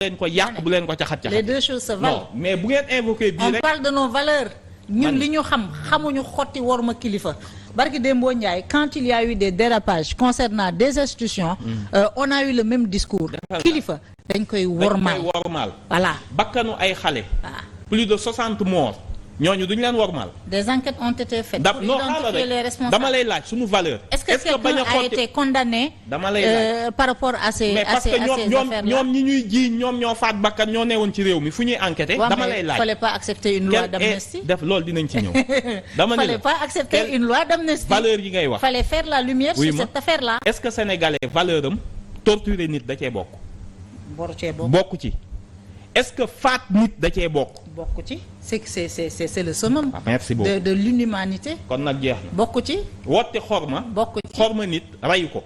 leen ko yàq bu leen ko caxat-caxat. les deux choses se valent. non mais bu ngeen invoqué bii rek on parle de nos valeurs. ñun li ñu xamuñu xotti worma kilifa. barki Dembo Ndiaye quand il y a eu des dérapages concernant des institutions. On a eu le même discours. kilifa dañ koy wormaal voilà bakkanu ay xale. plus de 60 morts. ñooñu duñu leen wormaal. des enquêtes ont été faites. pour identifier les responsables. dama lay laaj suñu valeur. est-ce que quelqu'un a été condamné. dama lay laaj par rapport à ces mais parce que affaires-là. ñoom ñi ñuy jiiñ ñoom ñoo faat bakkan ñoo newoon ci réew mi fu ñuy enquêter. dama lay laaj fallait pas accepter une loi d'amnistie. def loolu dinañ ci ñëw. dama ne fallait pas accepter une loi d'amnistie. valeur yi ngay wax. fallait faire la lumière sur cette affaire-là. est-ce que sénégalais valeur am torturer nit da cee bokk. bokk ci. est-ce que faat nit da cee bokk. bokk ci c'est le summum. merci beaucoup de l'humanité. kon nag jeex na. bokk ci. wotte xorma. bokk ci xorma nit rayu ko.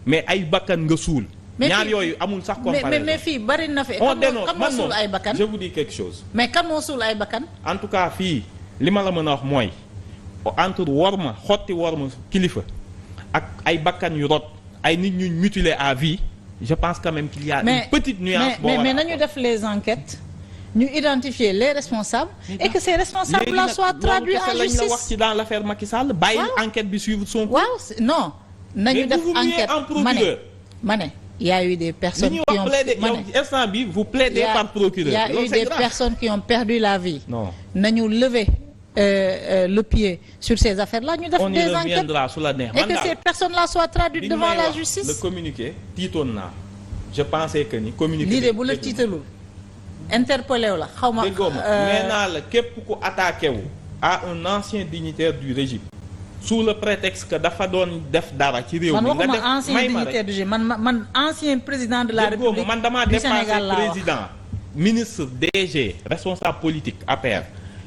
mais ay bakkan nga suul. ñaar yooyu amul sax comparaison. mais fii bari na fi. on kan moo suul ay bakkan. je vous dis quelque chose. mais kan moo suul ay bakkan. en tout cas fii li ma la mën a wax mooy entre worma xotti worma kilifa ak ay bakkan yu rot ay nit ñu mutilé à vie. je pense quand même qu'il y a une petite nuance. mais nañu def les enquêtes ñu identifier les responsables et que ces responsables là soient traduits en justice. lañ la wax ci dans l'affaire Macky Sall. bàyyi enquête bi suivre son cours. waaw non nañu def enquête ma ne y a eu des personnes qui ont instant bi vous plaidez par procureur. y a eu des personnes qui ont perdu la vie. non nañu lever le pied sur ces affaires-là ñu def des enquêtes et que ces personnes-là soient traduites devant la justice. le communiqué tiitoon naa je pensais que ni communiqué. lii de bu la tiitalul interpellé wu la xaw ma. nee naa la képp ku attaqué wu à un ancien dignitaire du régime sous le prétexte que dafa doon def dara ci réew mi. nga def ancien dignitaire du régime man ancien président de la République man damaa dépassé président ministre DG responsable politique APR.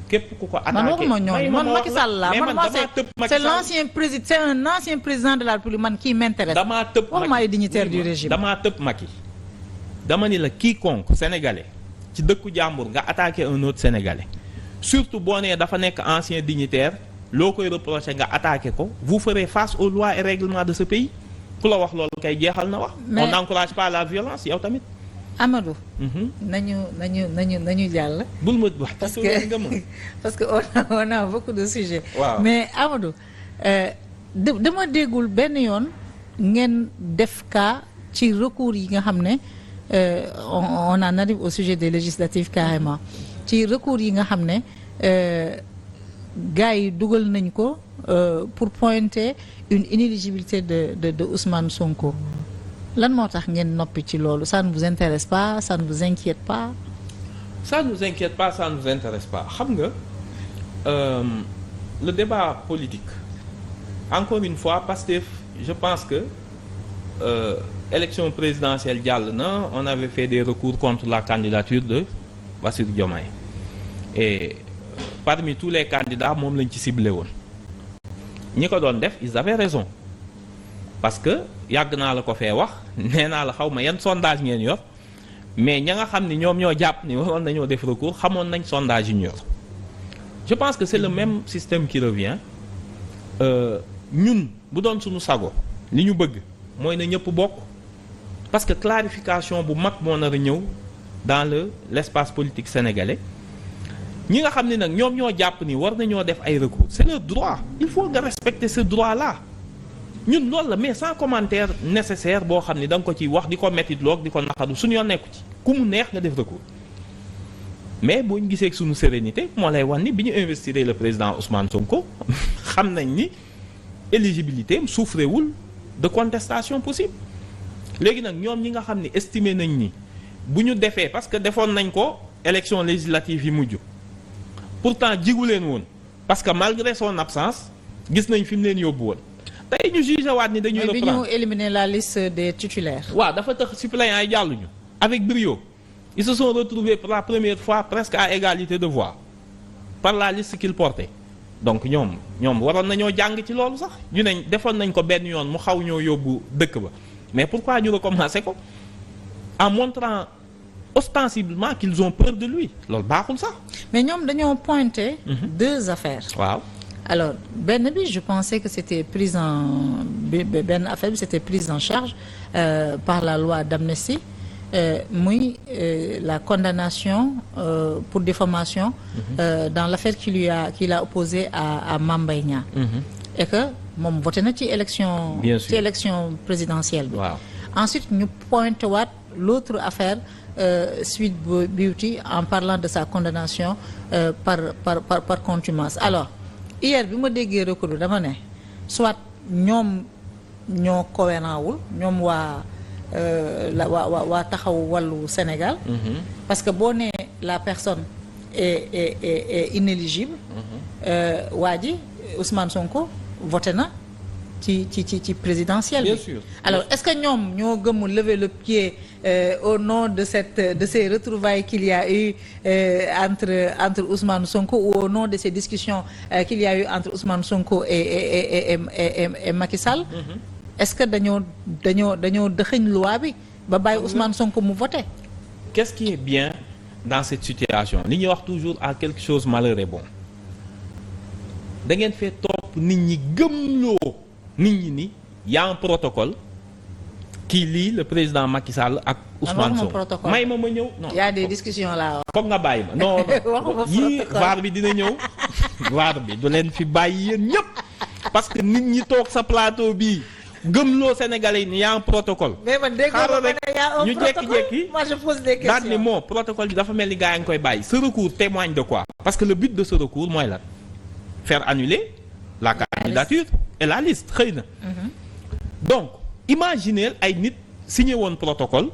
képp ku ko attaqué man waxuma ñooñu man Macky Sall la man c'est l'ancien président c'est un ancien président de la République man qui m'intéresse. damaa tëb Macky waxuma ay dignitaire du régime. damaa tëb Macky dama ni la quiconque sénégalais ci dëkku jàmbur nga attaqué un autre sénégalais surtout boo nee dafa nekk ancien dignitaire loo koy reproché nga attaqué ko vous ferez face aux lois et règlements de ce pays ku la wax loolu kay jeexal na wax. on n'encourage pas la violence yow tamit. Amadou. nañu jàll. bul ma wax parce que on a beaucoup de sujets. waaw mais Amadou dama déggul benn yoon ngeen def cas ci recours yi nga xam ne on en arrive au sujet des législatives carrément ci recours yi nga xam ne gars yi dugal nañ ko pour pointer une inéligibilité de Ousmane Sonko. lan moo tax ngeen noppi ci loolu ça ne vous intéresse pas ça ne vous inquiète pas. ça ne nous inquiète pas ça ne nous intéresse pas xam nga le débat politique encore une fois Pastef je pense que élection présidentielle jàll na on avait fait des recours contre la candidature de Bassirou Diomaye et parmi tous les candidats moom lañ ci ciblé woon ñi ko doon def ils avaient raison parce que yàgg naa la ko fee wax nee naa la xaw ma yan sondage ngeen yor mais ña nga xam ni ñoom ñoo jàpp ni waroon nañoo def recours xamoon nañ sondage yi ñu yor je pense que c'est le même système qui revient ñun bu doon suñu sago li ñu bëgg mooy na ñëpp bokk parce que clarification bu mag moo nar a ñëw dans l'espace politique sénégalais ñi nga xam ni nag ñoom ñoo jàpp ni war nañoo def ay recours c'est leur droit il faut nga respecter ce droit-là ñun loolu la mais sans commentaire nécessaire boo xam ni da nga ko ciy wax di ko métti loog di ko naqadu suñu yoon nekku ci ku mu neex nga def recours mais boo ñu gisee suñu sérénité moo lay wax ni bi ñu investir le président Ousmane Sonko xam nañ ni éligibilité am souffrewul de contestation possible léegi nag ñoom ñi nga xam ni estimé nañ ni bu ñu defee parce que defoon nañ ko élection législative yi mujj pourtant jigu leen woon parce que malgré son absence gis nañ fi mu leen yóbbu woon. tey ñu jugé waat ni dañuy reprendre bi ñu éliminer la liste des titulaires. waaw dafa tax suppléants yi jàlluñu avec brio ils se sont retrouvés pour la première fois presque à égalité de voix par la liste qu'ils portaient donc ñoom waroon nañoo jàng ci loolu sax ñu ne defoon nañ ko benn yoon mu xaw ñoo yóbbu dëkk ba mais pourquoi ñu recommencer ko en montrant ostensiblement qu'ils ont peur de lui loolu baaxul sax. mais ñoom dañoo pointer deux affaires. waaw. alors benn bi je pensais que c'était prise en benn affaire bi c'était prise en charge par la loi d'amnistie muy la condamnation pour diffamation dans l'affaire qu'il a opposée à Mame Mbaye Niang. Et que moom voté na ci élection présidentielle bi. Wow. Ensuite ñu pointé waat l'autre affaire Sweet Beauty en parlant de sa condamnation par contumace. Alors hier bi ma déggee recours bi dama ne soit ñoom ñoo cohérent wul ñoom waa taxaw wàllu Sénégal. Parce que boo nee la personne est inéligible. waa ji Ousmane Sonko voté na ci présidentielle bi. Bien sûr. Alors est-ce que ñoom ñoo gëm lever le pied au nom de ces retrouvailles qu'il y a eu entre Ousmane Sonko ou au nom de ces discussions qu'il y a eu entre Ousmane Sonko et Macky Sall. Est-ce que dañoo dëxëñ loi bi ba bàyyi Ousmane Sonko mu voté. Qu'est-ce qui est bien dans cette situation li ñuy wax toujours à quelque chose malheur est bon da ngeen fee topp nit ñi gëmloo nit ñi ni y a un protocole qui lie le président Macky Sall ak Ousmane Sonko. may ma ñëw non. y a des discussions là. foog nga bàyyi ma non non yii vaar bi dina ñëw vaar bi du leen fi bàyyi yéen ñëpp parce que nit ñi toog sa plateau bii gëmloo Sénégalais yi ni y a un protocole. mais man dégg nga rek ñu jékki-jékki moi je pose des questions. daal ni moo protocole bi dafa mel ni gars yi nga koy bàyyi. Ce recours témoigne de quoi? Parce que le but de ce recours mooy lan faire annuler la candidature et la liste xëy na. Donc imaginez ay nit signé woon protocole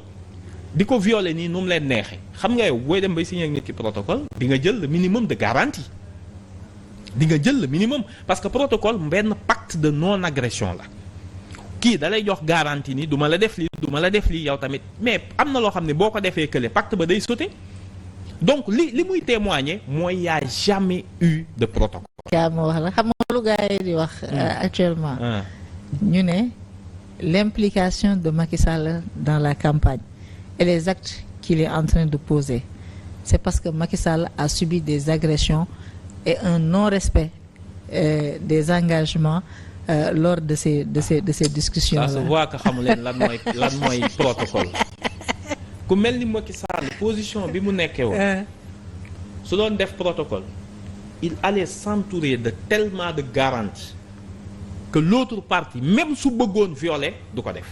di ko violer nii nu mu leen neexee xam nga yow booy dem bay signé ak nit ki protocole di nga jël le minimum de garantie di nga jël le minimum parce que protocole benn pacte de non agression la. kii da lay jox garantie ni du ma la def lii du ma la def lii yow tamit mais am na loo xam ne boo ko defee kële pacte ba day sauter donc li muy témoigner mooy y a jamais eu de protocole. kaa ma wax la xam nga lu gars yi di wax actuellement. ñu ne l'implication de Macky Sall dans la campagne et les actes qu'il est en train de poser c'est parce que Macky Sall a subi des agressions et un non-respect des engagements. Lors de ces discussions là. Ça se voit que xamu leen lan mooy protocole ku mel ni Macky Sall position bi mu nekkee woon su doon def protocole il allait s'entourer de tellement de garanties que l'autre partie même su bëggoon violer du ko def.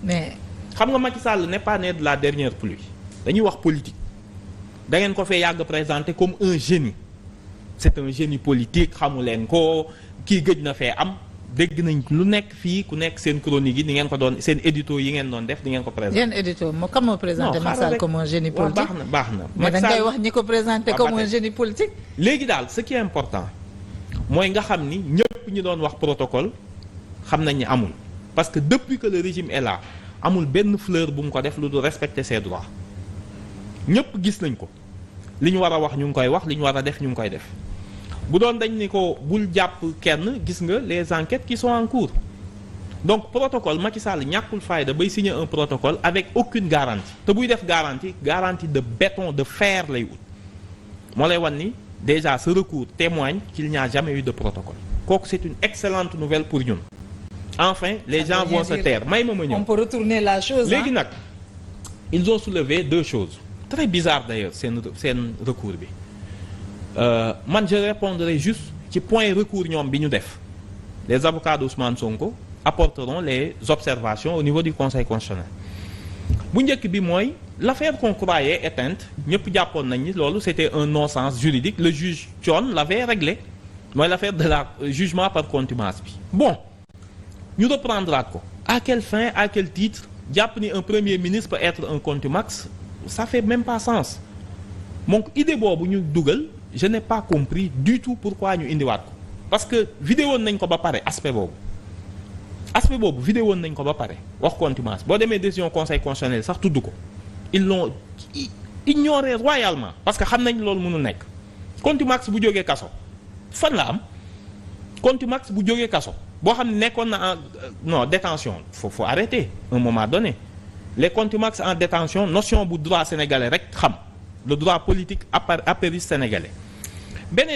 mais xam nga Macky Sall n'est pas né de la dernière pluie dañuy wax politique da ngeen ko fee yàgg présenté comme un génie c'est un génie politique xamu leen ko kii gëj na fee am. dégg nañ lu nekk fii ku nekk seen chronique yi di ngeen ko doon seen édito yi ngeen doon def di ngeen ko présenté. yéen édito moo kan moo présenté Macky Sall comme un génie politique. baax na mais da ngay wax ñi ko présenté comme un génie politique. léegi daal ce qui est important mooy nga xam ni ñëpp ñi doon wax protocole xam nañ ni amul parce que depuis que le régime est là amul benn fleur bu mu ko def lu dul respecter ses droits ñëpp gis nañ ko li ñu war a wax ñu ngi koy wax li ñu war a def ñu ngi koy def. bu doon dañ ni ko bul jàpp kenn gis nga les enquêtes qui sont en cours donc protocole Macky Sall ñàkkul fayda bay signer un protocole avec aucune garantie te buy def garantie de béton de fer lay ut moo lay wan ni déjà ce recours témoigne qu'il n'y a jamais eu de protocole kooku c'est une excellente nouvelle pour ñun enfin les gens vont se taire may ma ñëw on peut retourner la chose léegi nag ils ont soulevé deux choses très bizarres d'ailleurs seen recours bi man je répondrai juste ci point recours ñoom bi ñu def les avocats d'Ousmane Sonko apporteront les observations au niveau du Conseil constitutionnel bu njëkk bi mooy l'affaire qu'on croyait éteinte ñëpp jàppoon nañ ni loolu c'était un non-sens juridique le juge Thion l'avait réglé mooy l'affaire de la jugement par contumace bi bon ñu reprendraat ko à quelle fin à quel titre jàpp ni un premier ministre peut être un contumax ça fait même pas sens donc idée boobu ñu dugal je n'ai pas compris du tout pourquoi ñu indiwaat ko parce que vidéo nañ ko ba pare aspect boobu vidéo nañ ko ba pare wax contumace boo demee décision conseil constitutionnel sax tudd ko ils l'ont ignoré royalement parce que xam nañ loolu mënu nekk contumace bu jógee kaso fan la am contumace bu jógee kaso boo xam ne nekkoon na en détention faut arrêter un moment donné les contumax en détention notion bu droit sénégalais rek xam le droit politique apériste sénégalais